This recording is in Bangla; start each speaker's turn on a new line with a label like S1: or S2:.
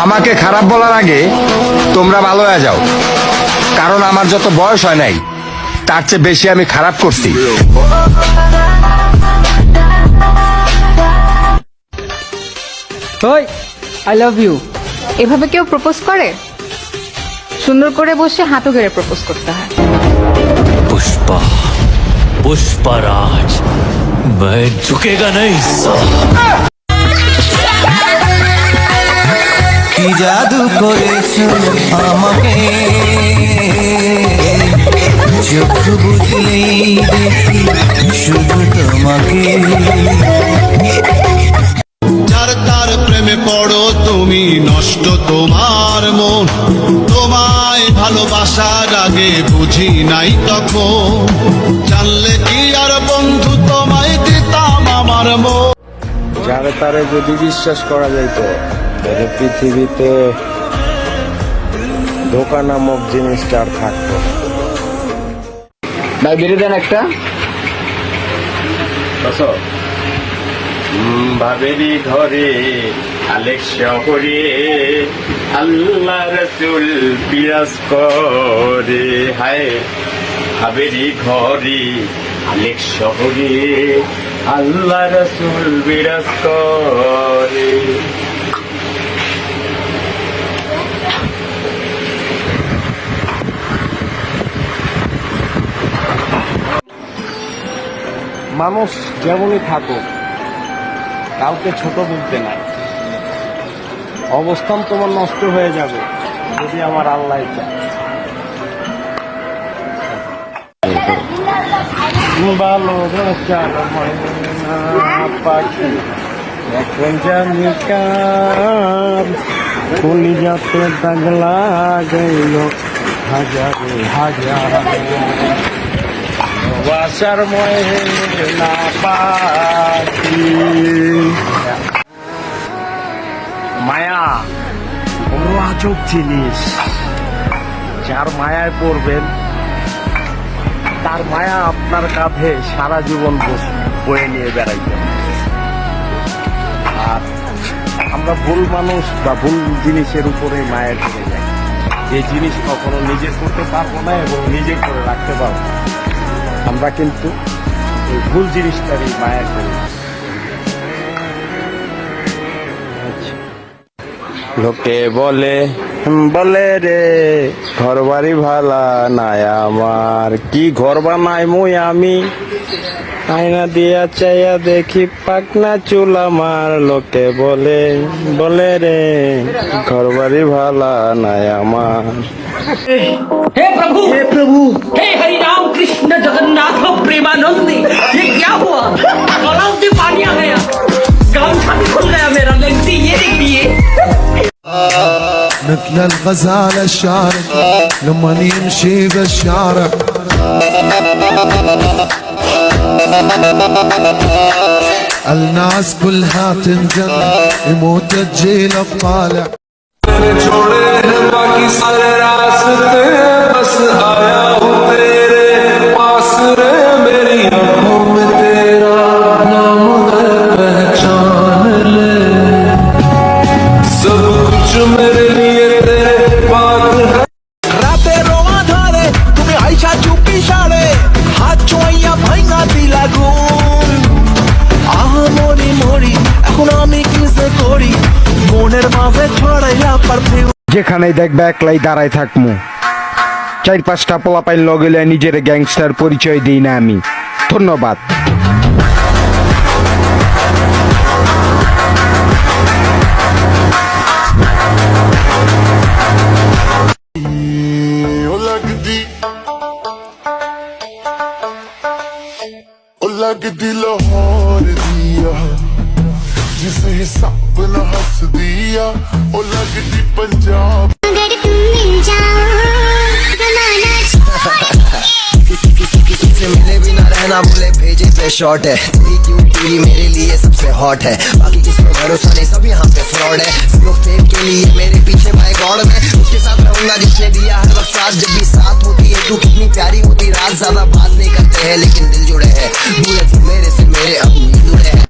S1: আমাকে খারাপ বলার আগে তোমরা ভালো হয়ে যাও, কারণ আমার যত বয়স হয় নাই তার চেয়ে বেশি আমি খারাপ করছি।
S2: ওই আই লাভ ইউ
S3: এভাবে কেউ প্রপোজ করে? সুন্দর করে বসে হাঁটু গেড়ে প্রপোজ করতে হয়।
S4: पुष्पा पुष्पराज मैं झुकेगा नहीं
S5: কি জাদু করেছো আমাকে, চোখ বুঝলেই দেখি শুধু তোমাকে।
S6: যার তার প্রেমে পড়ো তুমি, নষ্ট তোমার মন। তোমায় ভালোবাসার আগে বুঝি নাই তখন, জানলে কি আর বন্ধু তোমায় দিতাম আমার মন।
S1: যারে তারে যদি বিশ্বাস করা যাইতো তাহলে পৃথিবীতে ধোকা নামক জিনিসটা আর থাকতো না।
S2: ভাই বেরিয়ে দেন একটা।
S1: ভাবেরি ঘরে আলেক শহরে আল্লাহ রসুল বিরাজ করে। হায় ভাবেরি ঘরে আলেক শহরে আল্লাহ রসুল বিরাজ করে। মানুষ যেমনই থাকুক কাউকে ছোট বলতে নাই। অবস্থান তোমার নষ্ট হয়ে যাবে যদি আমার আল্লাহ চায়। ভালোবাসার ময়না পাখি এখন জানি কার, কলিজাতে দাগ লাগাইল হাজারে হাজার। ভালোবাসার ময়না পাখি। মায়া বড় আজব জিনিস, যার মায়ায় পড়বেন তার মায়া আপনার কাঁধে সারা জীবন বয়ে নিয়ে বেড়াইবেন। আর আমরা ভুল মানুষ বা ভুল জিনিসের উপরে মায়ের পড়ে যাই, যে জিনিস কখনো নিজে করতে পারবো না এবং নিজে করে রাখতে পারবো না। আমরা কিন্তু ওই ভুল জিনিসটারই মায়া করি। লোকে বলে বলে রে ঘর বাড়ি ভালা নাই আমার, কি ঘর বানাই মুই আমি, আয়না দিয়া চাইয়া দেখি পাকনা চুল আমার। লোকে বলে বলে রে ঘর বাড়ি ভালা নাই আমার।
S7: हे प्रभु हे हरि राम कृष्ण जगन्नाथ प्रेमानंद, ये क्या हुआ? गलाव से पानी आ गया, गामछा भी खुल गया मेरा। लगती ये देखिए
S6: مثل الغزال الشارع لما يمشي بالشارع. الناس كلها تنجن، يموت الجيل الطالع.
S8: छोड़े हैं बाकी सारे रास्ते, बस आया हूँ तेरे पास रे। मेरी आंखों में तेरा नाम है, पहचान ले। सब कुछ मेरे लिए तेरे बात है।
S5: রাতে রোয়া ধরে তুমি আইসা চুপি সারে, হাত চুয়াইয়া ভাইঙা দিলা ঘুম। আহা মরি মরি এখন আমি কিসে করি, মনের মাঝে ছড়াইলা পারফিউম।
S1: যেখানেই দেখবে একলাই দাঁড়াই থাকমু, চার পাঁচটা পোলাপাইন লগেলে নিজের গ্যাংস্টার পরিচয় দিই না আমি। ধন্যবাদ।
S6: लगदी लाहौर दिया जिसे हिसाब न हंस दिया, ओ लगदी पंजाब।
S9: अगर तुम मिल जाओ जमाना
S5: से मिले बिना रहना बोले भेजे पे शॉर्ट है। तेरी क्यूटी मेरे लिए सबसे हॉट है, बाकी किसमें भरोसा नहीं, सब यहाँ पे फ्रॉड है। सिर्फ फेम के लिए मेरे पीछे भाई गॉड में उसके साथ रहूंगा जिसने दिया हर वक्त साथ। जब भी साथ होती है तू कितनी प्यारी होती, रात ज्यादा बात नहीं करते हैं लेकिन दिल जुड़े हैं। दूर है तू मेरे से मेरे अब जुड़े हैं।